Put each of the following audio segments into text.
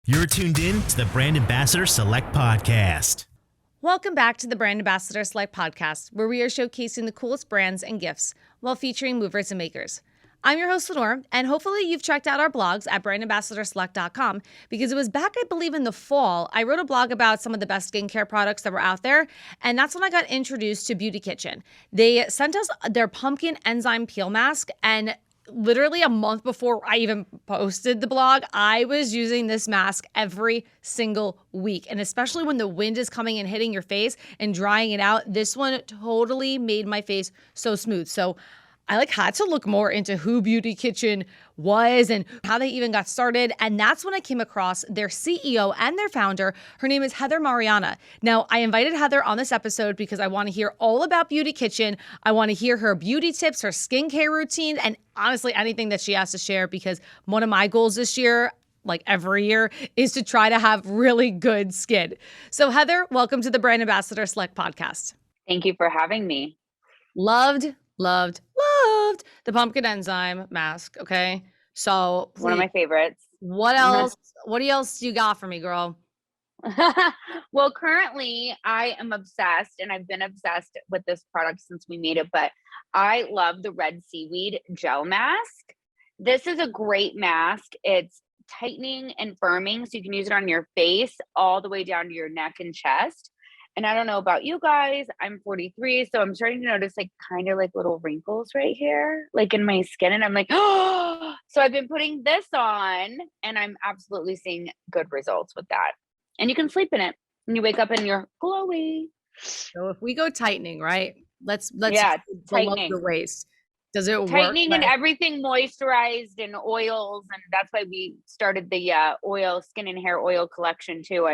You're tuned in to the Brand Ambassador Select Podcast. Welcome back to the Brand Ambassador Select Podcast, where we are showcasing the coolest brands and gifts while featuring movers and makers. I'm your host, Lenore, and hopefully you've checked out our blogs at brandambassadorselect.com because it was back, I believe, in the fall, I wrote a blog about some of the best skincare products that were out there, and that's when I got introduced to Beauty Kitchen. They sent us their pumpkin enzyme peel mask, and literally a month before I even posted the blog, I was using this mask every single week. And especially when the wind is coming and hitting your face and drying it out, this one totally made my face so smooth. So I had to look more into who Beauty Kitchen was and how they even got started. And that's when I came across their CEO and their founder. Her name is Heather Marianna. Now, I invited Heather on this episode because I want to hear all about Beauty Kitchen. I want to hear her beauty tips, her skincare routine, and honestly, anything that she has to share, because one of my goals this year, like every year, is to try to have really good skin. So Heather, welcome to the Brand Ambassador Select Podcast. Thank you for having me. Loved the pumpkin enzyme mask. Okay. So one of my favorites. What else? What else you got for me, girl? Well, currently I am obsessed, and I've been obsessed with this product since we made it, but I love the red seaweed gel mask. This is a great mask. It's tightening and firming, so you can use it on your face all the way down to your neck and chest. And I don't know about you guys, I'm 43, so I'm starting to notice kind of little wrinkles right here, in my skin. And I'm like, oh, so I've been putting this on and I'm absolutely seeing good results with that. And you can sleep in it and you wake up and you're glowy. So if we go tightening, right? Let's tightening the waist. Does it work? Tightening and everything moisturized and oils. And that's why we started the skin and hair oil collection too.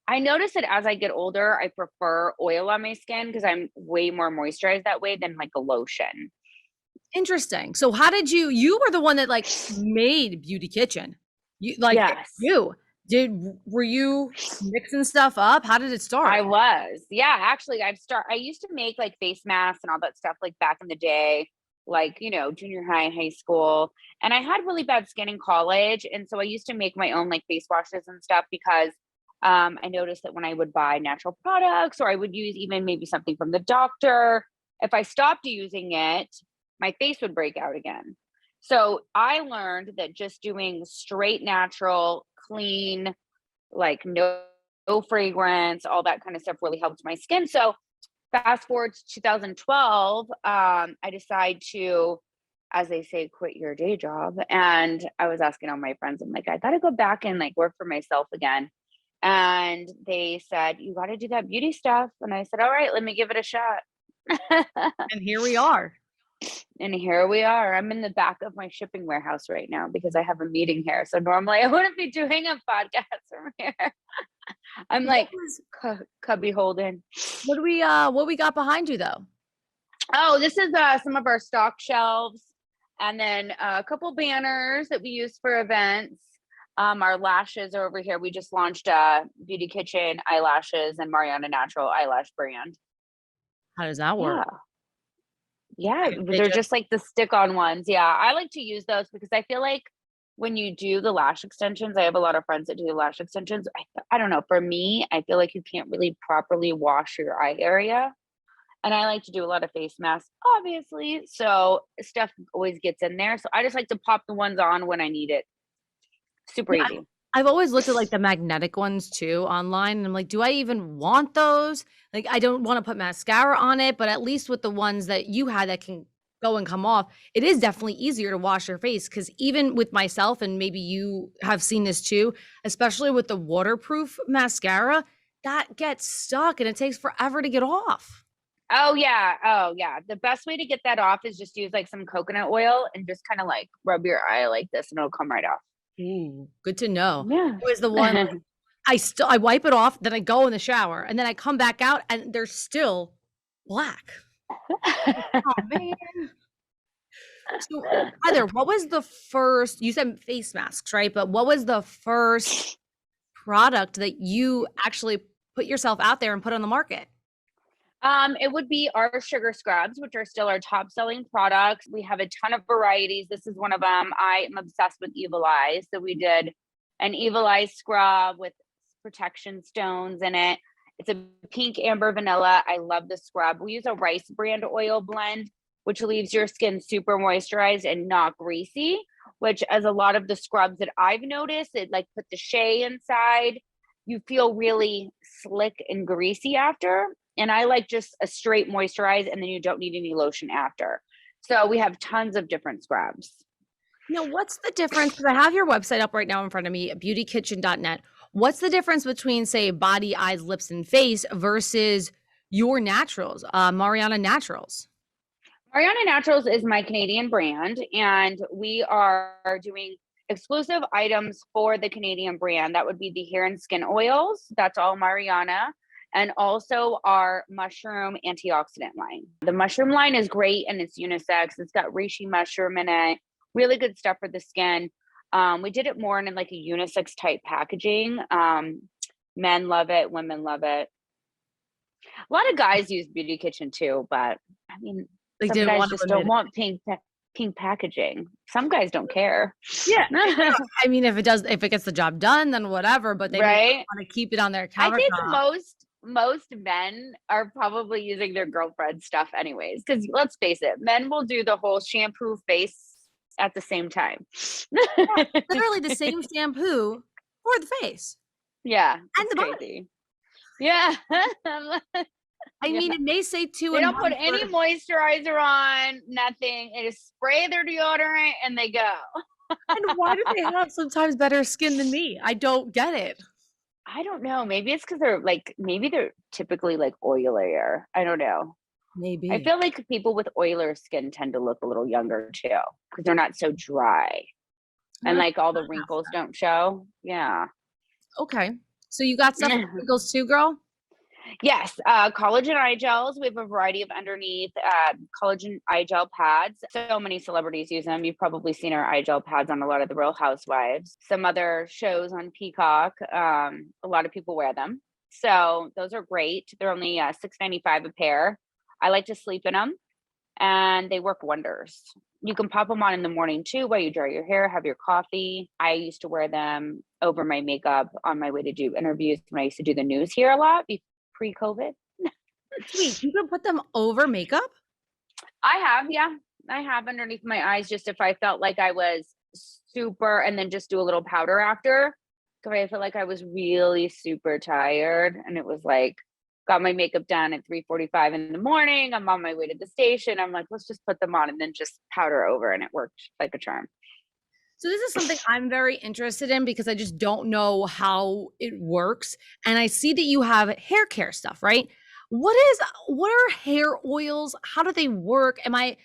I notice that as I get older, I prefer oil on my skin because I'm way more moisturized that way than a lotion. Interesting. So how did you were the one that made Beauty Kitchen. Yes. Were you mixing stuff up? How did it start? I was. Yeah, actually I used to make face masks and all that stuff back in the day, junior high, high school. And I had really bad skin in college. And so I used to make my own face washes and stuff because I noticed that when I would buy natural products, or I would use even maybe something from the doctor, if I stopped using it, my face would break out again. So I learned that just doing straight natural, clean, no fragrance, all that kind of stuff really helped my skin. So fast forward to 2012, I decided to, as they say, quit your day job. And I was asking all my friends, I'm I got to go back and work for myself again. And they said, you got to do that beauty stuff. And I said, all right, let me give it a shot. And here we are. I'm in the back of my shipping warehouse right now because I have a meeting here. So normally I wouldn't be doing a podcast from here. I'm cubby holding. What we got behind you though? Oh, this is some of our stock shelves, and then a couple banners that we use for events. Our lashes are over here. We just launched Beauty Kitchen eyelashes and Marianna natural eyelash brand. How does that work? Yeah, they're just the stick-on ones. Yeah, I like to use those because I feel when you do the lash extensions, I have a lot of friends that do the lash extensions. I don't know. For me, I feel you can't really properly wash your eye area. And I like to do a lot of face masks, obviously. So stuff always gets in there. So I just like to pop the ones on when I need it. Super easy. I've always looked at the magnetic ones too online, and I'm do I even want those? I don't want to put mascara on it, but at least with the ones that you had that can go and come off, it is definitely easier to wash your face. Because even with myself, and maybe you have seen this too, especially with the waterproof mascara, that gets stuck and it takes forever to get off. Oh yeah. The best way to get that off is just use some coconut oil and just kind of rub your eye like this and it'll come right off. Ooh, good to know. Yeah. It was the one I wipe it off, then I go in the shower, and then I come back out and they're still black. Oh man. So Heather, what was the first, you said face masks, right? But what was the first product that you actually put yourself out there and put on the market? It would be our sugar scrubs, which are still our top selling products. We have a ton of varieties. This is one of them. I am obsessed with Evil Eyes. So we did an Evil Eye scrub with protection stones in it. It's a pink amber vanilla. I love the scrub. We use a rice brand oil blend, which leaves your skin super moisturized and not greasy, which as a lot of the scrubs that I've noticed, it like put the shea inside. You feel really slick and greasy after. And I like just a straight moisturize, and then you don't need any lotion after. So we have tons of different scrubs. Now, what's the difference? Because I have your website up right now in front of me, beautykitchen.net. What's the difference between, say, body, eyes, lips, and face versus your naturals, Marianna Naturals? Marianna Naturals is my Canadian brand, and we are doing exclusive items for the Canadian brand. That would be the hair and skin oils. That's all Marianna. And also our mushroom antioxidant line. The mushroom line is great and it's unisex. It's got reishi mushroom in it. Really good stuff for the skin. We did it more in like a unisex type packaging. Men love it. Women love it. A lot of guys use Beauty Kitchen too, but I mean, some guys just don't want pink packaging. Some guys don't care. Yeah. I mean, if it gets the job done, then whatever, but they want to keep it on their countertop. I think most men are probably using their girlfriend's stuff anyways, because let's face it, men will do the whole shampoo face at the same time. Literally the same shampoo for the face. Yeah. And the crazy. Body. Yeah. I mean, it may say two. They don't put any moisturizer on, nothing. They just spray their deodorant and they go. And why do they have sometimes better skin than me? I don't get it. I don't know. Maybe it's because they're typically like oilier. I don't know. Maybe. I feel like people with oilier skin tend to look a little younger too, because they're not so dry. And like all the wrinkles don't show. Yeah. Okay. So you got stuff with wrinkles too, girl? Yes. Collagen Eye Gels. We have a variety of underneath collagen eye gel pads. So many celebrities use them. You've probably seen our eye gel pads on a lot of the Real Housewives. Some other shows on Peacock. A lot of people wear them. So those are great. They're only $6.95 a pair. I like to sleep in them, and they work wonders. You can pop them on in the morning too while you dry your hair, have your coffee. I used to wear them over my makeup on my way to do interviews when I used to do the news here a lot pre-COVID. Sweet. You can put them over makeup? I have, yeah. I have underneath my eyes, just if I felt like I was super, and then just do a little powder after. Because I felt like I was really super tired, and it was like, got my makeup done at 3:45 in the morning. I'm on my way to the station. I'm like, let's just put them on and then just powder over, and it worked like a charm. So this is something I'm very interested in because I just don't know how it works. And I see that you have hair care stuff, right? What are hair oils? How do they work? I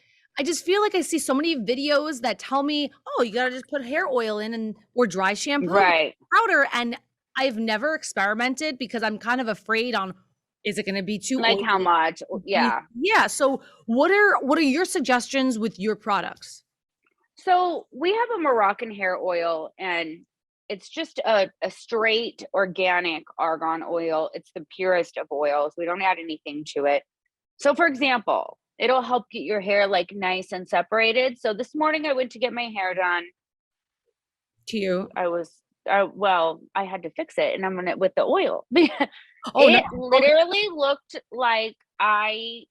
just feel like I see so many videos that tell me, oh, you got to just put hair oil in or dry shampoo, powder. And I've never experimented because I'm kind of afraid on, is it going to be too like oily? How much? Yeah. Yeah. So what are your suggestions with your products? So we have a Moroccan hair oil, and it's just a straight organic argan oil. It's the purest of oils. We don't add anything to it. So for example, it'll help get your hair like nice and separated. So this morning I went to get my hair done. Cute. I had to fix it, and I'm gonna with the oil. Literally looked like I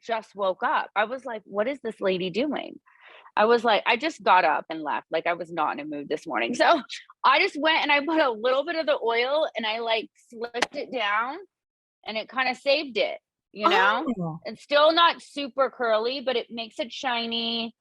just woke up. I was like, what is this lady doing? I was like, I just got up and left. Like I was not in a mood this morning. So I just went and I put a little bit of the oil and I like slicked it down, and it kind of saved it, you know? Oh. It's still not super curly, but it makes it shiny,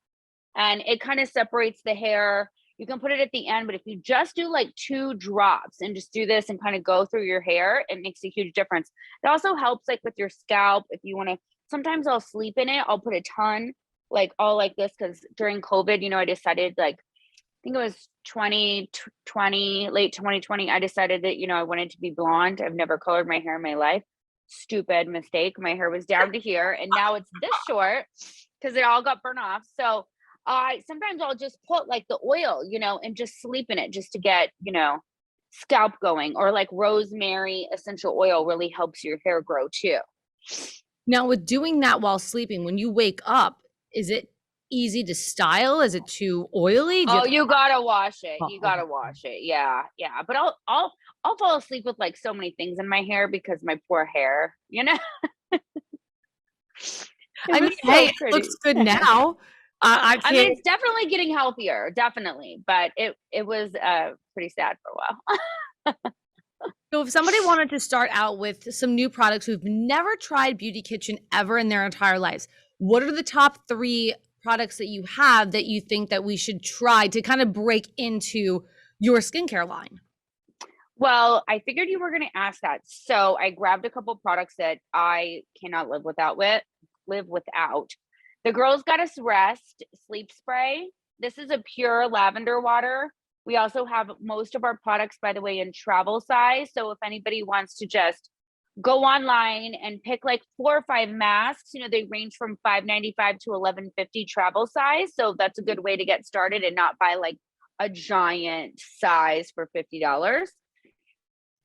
and it kind of separates the hair. You can put it at the end, but if you just do like 2 drops and just do this and kind of go through your hair, it makes a huge difference. It also helps like with your scalp. If you want to, sometimes I'll sleep in it. I'll put a ton, like all like this, because during COVID, I decided, like, I think it was 2020, late 2020, I decided that, I wanted to be blonde. I've never colored my hair in my life. Stupid mistake. My hair was down to here, and now it's this short because it all got burnt off. So sometimes I'll just put like the oil, and just sleep in it just to get, scalp going. Or like rosemary essential oil really helps your hair grow too. Now with doing that while sleeping, when you wake up, is it easy to style? Is it too oily? Oh, you gotta wash it. Oh, You gotta okay. wash it. Yeah, yeah. But I'll fall asleep with like so many things in my hair because my poor hair, you know. It I mean, was hey, so it looks pretty. good now. I I mean, can't. it's definitely getting healthier, definitely. But it was pretty sad for a while. So if somebody wanted to start out with some new products who've never tried Beauty Kitchen ever in their entire lives, what are the top 3 products that you have that you think that we should try to kind of break into your skincare line? Well, I figured you were going to ask that. So I grabbed a couple products that I cannot live without. The Girls Gotta Rest sleep spray. This is a pure lavender water. We also have most of our products, by the way, in travel size. So if anybody wants to just go online and pick like 4 or 5 masks, they range from $5.95 to $11.50 travel size. So that's a good way to get started and not buy like a giant size for $50.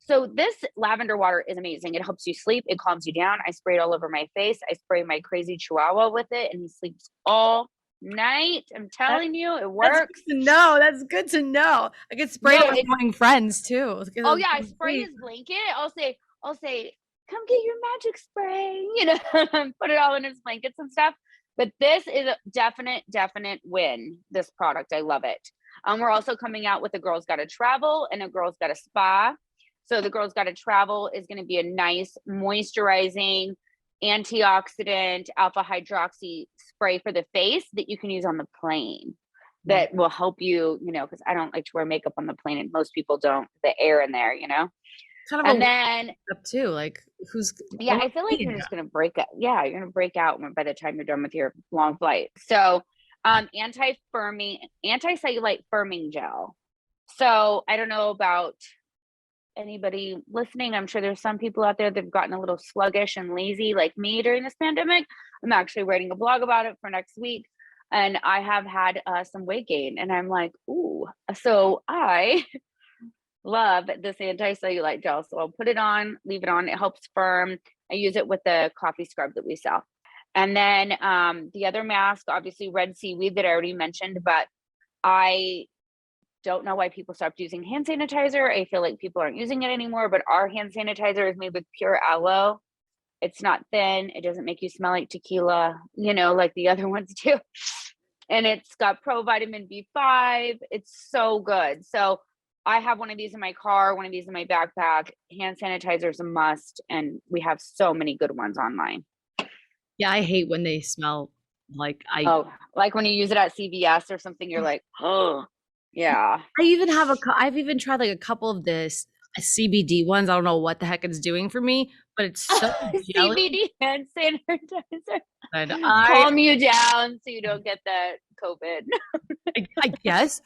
So this lavender water is amazing. It helps you sleep. It calms you down. I spray it all over my face. I spray my crazy chihuahua with it and he sleeps all night. I'm telling you, it That's works. good to know. That's good to know. I get sprayed No, on my friends too. oh yeah, I spray his blanket. I'll say, come get your magic spray, put it all in his blankets and stuff. But this is a definite win. This product, I love it. We're also coming out with a Girls Gotta Travel and a Girls Gotta Spa. So the Girls Gotta Travel is going to be a nice moisturizing antioxidant alpha hydroxy spray for the face that you can use on the plane that will help you, because I don't like to wear makeup on the plane and most people don't, the air in there. Kind of And a then, up too. Like who's yeah, I feel like you're just going to break out. Yeah, you're going to break out by the time you're done with your long flight. So anti-cellulite firming gel. So I don't know about anybody listening. I'm sure there's some people out there that have gotten a little sluggish and lazy like me during this pandemic. I'm actually writing a blog about it for next week. And I have had some weight gain and I'm like, ooh. So I love this anti-cellulite gel. So I'll put it on, leave it on. It helps firm. I use it with the coffee scrub that we sell. And then the other mask, obviously red seaweed that I already mentioned, but I don't know why people stopped using hand sanitizer. I feel like people aren't using it anymore, but our hand sanitizer is made with pure aloe. It's not thin. It doesn't make you smell like tequila, like the other ones do. And it's got pro vitamin B5. It's so good. So I have one of these in my car, one of these in my backpack. Hand sanitizer is a must. And we have so many good ones online. Yeah, I hate when they smell like like when you use it at CVS or something, you're like, oh, yeah. I've even tried like a couple of this CBD ones. I don't know what the heck it's doing for me, but it's so jelly. CBD hand sanitizer. And Calm you down so you don't get the COVID. I guess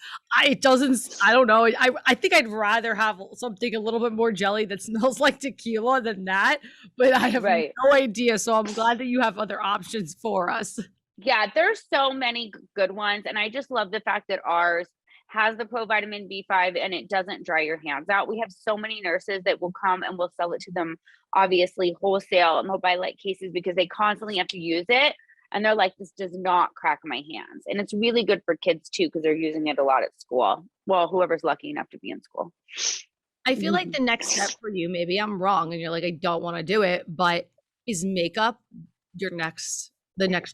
it doesn't. I don't know. I think I'd rather have something a little bit more jelly that smells like tequila than that. But I have no idea. So I'm glad that you have other options for us. Yeah, there's so many good ones, and I just love the fact that ours has the pro vitamin B5 and it doesn't dry your hands out. We have so many nurses that will come and we'll sell it to them, obviously wholesale, and they'll buy like cases because they constantly have to use it. And they're like, this does not crack my hands. And it's really good for kids too, because they're using it a lot at school. Well, whoever's lucky enough to be in school. I feel like the next step for you, maybe I'm wrong and you're like, I don't want to do it, but is makeup the next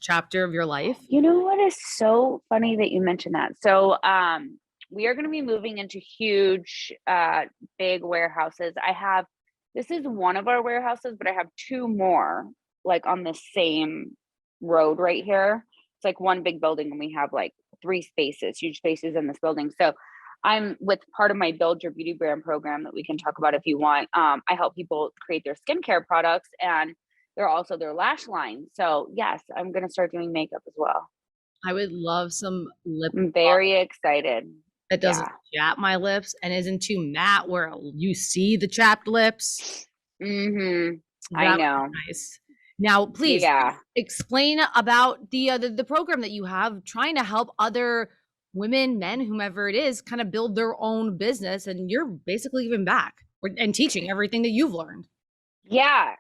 chapter of your life? You know what is so funny that you mentioned that? So we are going to be moving into huge, big warehouses. This is one of our warehouses, but I have 2 more like on the same road right here. It's like one big building and we have like 3 huge spaces in this building. So I'm with part of my Build Your Beauty Brand program that we can talk about if you want. I help people create their skincare products and they're also their lash line. So yes, I'm going to start doing makeup as well. I would love some lip. I'm very excited. That doesn't chap my lips and isn't too matte where you see the chapped lips. I know. Nice. Now, please explain about the program that you have trying to help other women, men, whomever it is, kind of build their own business. And you're basically giving back and teaching everything that you've learned. Yeah.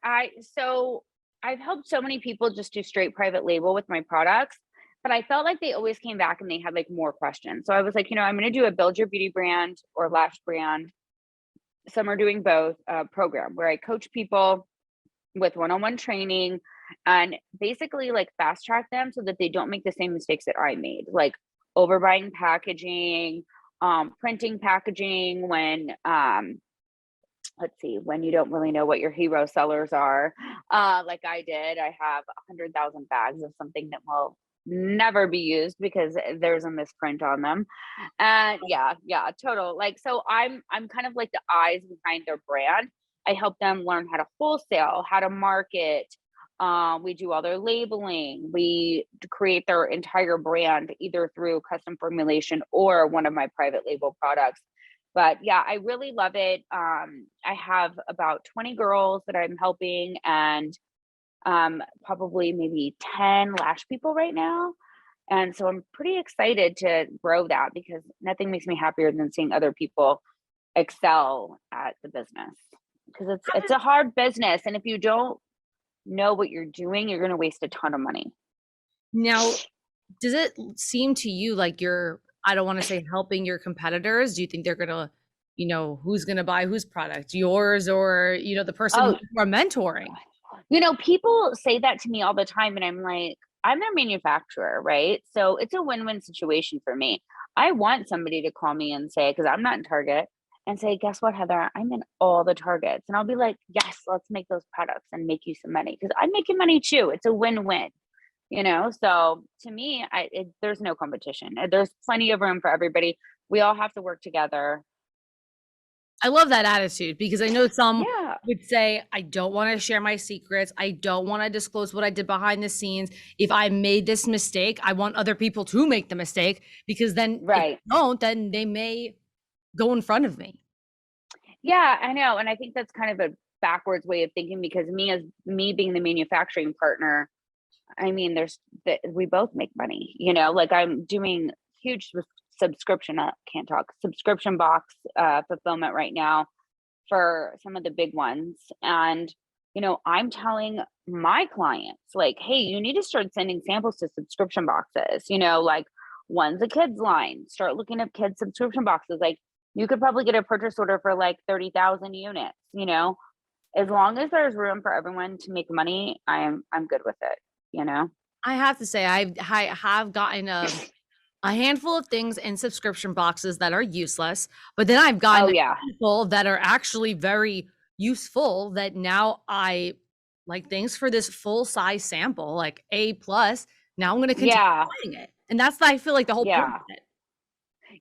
So I've helped so many people just do straight private label with my products. but I felt like they always came back and they had like more questions. So I was like, I'm going to do a build your beauty brand or lash brand. Some are doing both program where I coach people with one-on-one training and basically like fast track them so that they don't make the same mistakes that I made, like overbuying packaging, printing packaging when let's see, when you don't really know what your hero sellers are. Like I did, I have 100,000 bags of something that will never be used because there's a misprint on them. And yeah, total. Like, so I'm kind of like the eyes behind their brand. I help them learn how to wholesale, how to market. We do all their labeling. We create their entire brand either through custom formulation or one of my private label products. But yeah, I really love it. I have about 20 girls that I'm helping and probably maybe 10 lash people right now. And so I'm pretty excited to grow that because nothing makes me happier than seeing other people excel at the business because it's a hard business. And if you don't know what you're doing, you're going to waste a ton of money. Now, does it seem to you like you're, I don't want to say helping your competitors? Do you think they're going to, who's going to buy whose product, yours or, the person who are mentoring? People say that to me all the time and I'm like, I'm their manufacturer, right? So it's a win-win situation for me. I want somebody to call me and say, because I'm not in Target, and say, guess what, Heather, I'm in all the Targets. And I'll be like, yes, let's make those products and make you some money because I'm making money too. It's a win-win, So to me, there's no competition. There's plenty of room for everybody. We all have to work together. I love that attitude because I know some would say, I don't want to share my secrets. I don't want to disclose what I did behind the scenes. If I made this mistake, I want other people to make the mistake because then if they don't, then they may go in front of me. Yeah, I know. And I think that's kind of a backwards way of thinking because me being the manufacturing partner, I mean, we both make money, like I'm doing huge subscription box fulfillment right now for some of the big ones. And, I'm telling my clients like, hey, you need to start sending samples to subscription boxes, like one's a kids line, start looking at kids subscription boxes. Like you could probably get a purchase order for like 30,000 units, as long as there's room for everyone to make money, I'm good with it. I have to say, I have gotten a handful of things in subscription boxes that are useless, but then I've gotten a handful that are actually very useful that now I like things for this full size sample, like A+. Now I'm going to continue buying it. And that's, I feel like the whole point of it.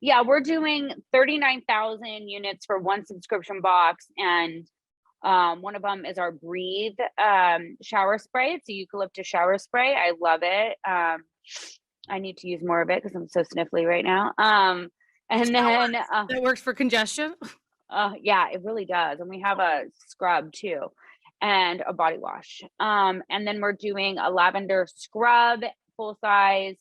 Yeah, we're doing 39,000 units for one subscription box. And one of them is our Breathe shower spray. It's a eucalyptus shower spray. I love it. I need to use more of it because I'm so sniffly right now. And then that works for congestion. Yeah, it really does. And we have a scrub too and a body wash. And then we're doing a lavender scrub full size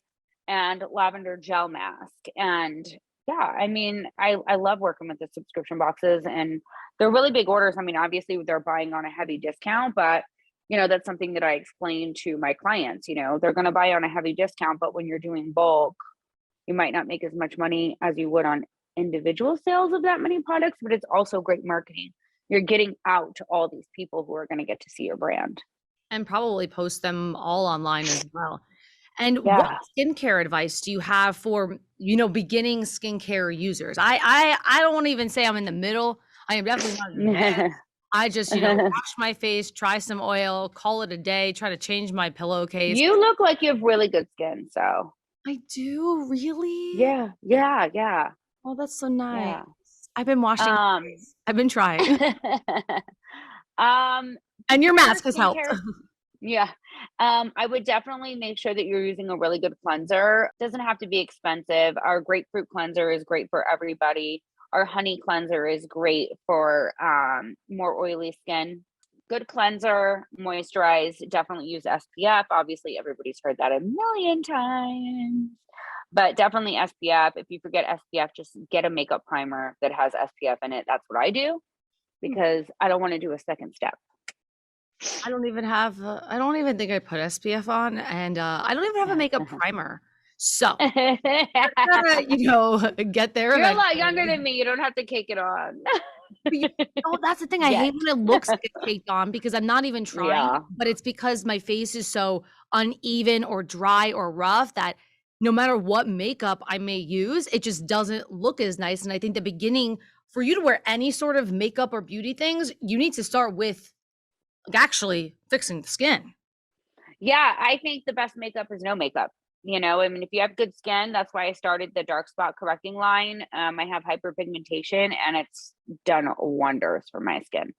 and lavender gel mask. And yeah, I mean, I love working with the subscription boxes and they're really big orders. I mean, obviously they're buying on a heavy discount, but that's something that I explain to my clients, they're going to buy on a heavy discount, but when you're doing bulk, you might not make as much money as you would on individual sales of that many products, but it's also great marketing. You're getting out to all these people who are going to get to see your brand. And probably post them all online as well. And what skincare advice do you have for, beginning skincare users? I don't want to even say I'm in the middle. I am definitely not advanced. I just, wash my face, try some oil, call it a day, try to change my pillowcase. You look like you have really good skin, so. I do, really? Yeah. Oh, that's so nice. Yeah. I've been washing. I've been trying. And your mask has helped. Yeah. I would definitely make sure that you're using a really good cleanser. It doesn't have to be expensive. Our grapefruit cleanser is great for everybody. Our honey cleanser is great for more oily skin. Good cleanser, moisturize, definitely use SPF. Obviously, everybody's heard that a million times, but definitely SPF. If you forget SPF, just get a makeup primer that has SPF in it. That's what I do because I don't want to do a second step. I don't even think I put SPF on, and I don't even have a makeup primer. So, get there. You're a lot younger than me. You don't have to cake it on. Oh, that's the thing. I hate when it looks like it's caked on because I'm not even trying, Yeah. but it's because my face is so uneven or dry or rough that no matter what makeup I may use, it just doesn't look as nice. And I think the beginning for you to wear any sort of makeup or beauty things, you need to start with actually fixing the skin. Yeah, I think the best makeup is no makeup. I mean, if you have good skin, that's why I started the dark spot correcting line. I have hyperpigmentation and it's done wonders for my skin.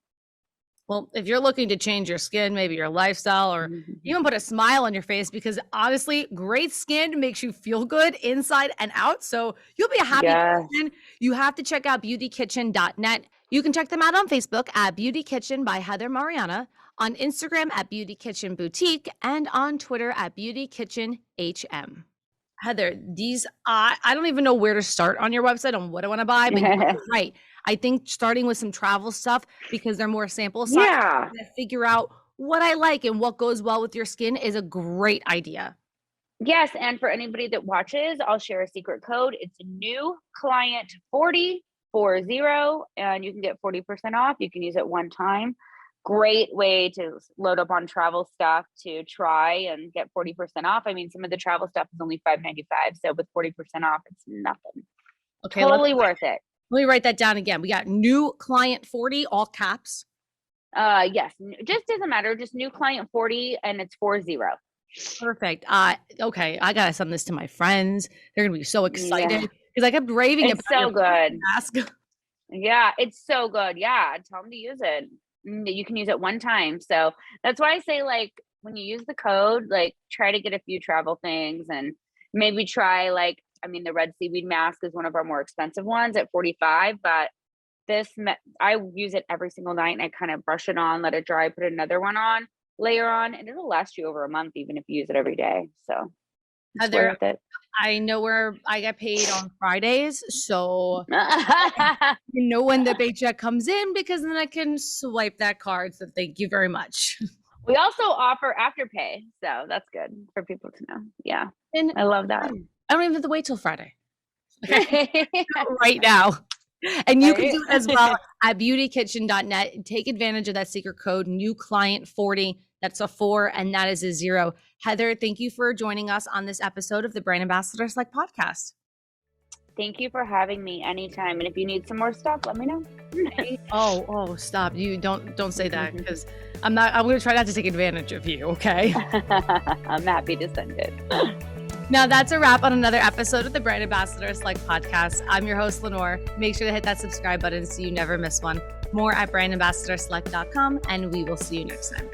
Well, if you're looking to change your skin, maybe your lifestyle, or even put a smile on your face, because honestly, great skin makes you feel good inside and out. So you'll be a happy person. You have to check out beautykitchen.net. You can check them out on Facebook at Beauty Kitchen by Heather Marianna, on Instagram at Beauty Kitchen Boutique, and on Twitter at Beauty Kitchen HM. Heather, these I don't even know where to start on your website on what I want to buy, but you're right. I think starting with some travel stuff because they're more sample size. Yeah. To figure out what I like and what goes well with your skin is a great idea. Yes, and for anybody that watches, I'll share a secret code. It's new client 40, and you can get 40% off. You can use it one time. Great way to load up on travel stuff to try and get 40% off. I mean, some of the travel stuff is only $5.95. So with 40% off, it's nothing. Okay. Totally worth it. Let me write that down again. We got new client 40, all caps. Yes. Just doesn't matter. Just new client 40 and it's 40. Perfect. Okay. I got to send this to my friends. They're going to be so excited because I kept raving about it. It's so good. Mask. Yeah, it's so good. Yeah. Tell them to use it. You can use it one time. So that's why I say, like, when you use the code, like, try to get a few travel things and maybe try, like, I mean, the red seaweed mask is one of our more expensive ones at $45, but I use it every single night and I kind of brush it on, let it dry, put another one on, layer on, and it'll last you over a month, even if you use it every day. So it's worth it. I know where I get paid on Fridays, so you know when the paycheck comes in because then I can swipe that card. So thank you very much. We also offer Afterpay, so that's good for people to know. Yeah, and I love that. I don't even have to wait till Friday. Right now. And you can do it as well at beautykitchen.net. Take advantage of that secret code, new client 40. That's a 4 and that is a 0. Heather, thank you for joining us on this episode of the Brand Ambassador Select podcast. Thank you for having me anytime. And if you need some more stuff, let me know. Oh, stop. You don't say that because I'm going to try not to take advantage of you. Okay. I'm happy to send it. Now that's a wrap on another episode of the Brand Ambassador Select podcast. I'm your host, Lenore. Make sure to hit that subscribe button so you never miss one. More at brandambassadorselect.com, and we will see you next time.